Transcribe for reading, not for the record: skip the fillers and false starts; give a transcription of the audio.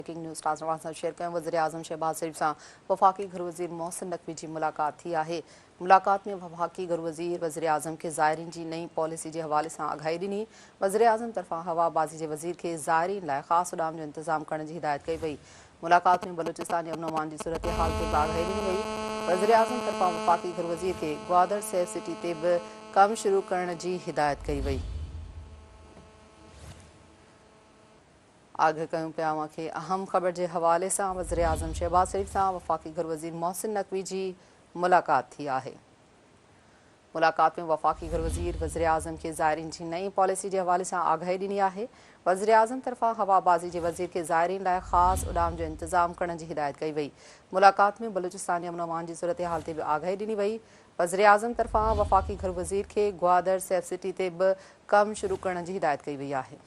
Breaking news तव्हां सां share कयूं। वज़ीर आज़म शहबाज़ शरीफ़ सां वफ़ाक़ी घर वज़ीर मोहसिन नक़वी जी मुलाक़ात थी आहे। मुलाक़ात में वफ़ाक़ी घर वज़ीर आज़म खे ज़ाइरीन जी नई पॉलिसी जे हवाले सां आगाही ॾिनी। वज़ीर आज़म तरफ़ां हवाबाज़ी जे वज़ीर खे ज़ाइरीन लाइ ख़ासि उॾाम जो इंतज़ाम करण जी हिदायत कई वई। मुलाक़ात में बलूचिस्तान अमन अमान जी सूरत हाल ते बि आगाही ॾिनी वई। वज़ीर आज़म तरफ़ां वफ़ाक़ी घर वज़ीर खे ग्वादर सेफ सिटी ते बि कमु शुरू करण जी हिदायत कई वई। आगे कयूं पिया खे अहम ख़बर के हवाले से वज़ीर आज़म शहबाज़ शरीफ़ सां वफ़ाक़ी घर वज़ीर मोहसिन नक़वी जी मुलाक़ात थी आहे। मुलाक़ात में वफ़ाक़ी घर वज़ीर आज़म के ज़ाइरीन की नई पॉलिसी के हवाले से आगाही ॾिनी आहे। वज़ीर आज़म तरफ़ां हवाबाज़ी के वज़ीर के ज़ाइरीन लाइ ख़ासि उॾाम जो इंतज़ाम करण की हिदायत कई वई। मुलाक़ात में बलूचिस्तान अमन अमान की सूरत हाल ते भी आगाही ॾिनी वई। वज़ीर आज़म तरफ़ां वफ़ाक़ी घर वज़ीर के ग्वादर सेफ सिटी ते बि कमु शुरू करण की हिदायत कई वई आहे।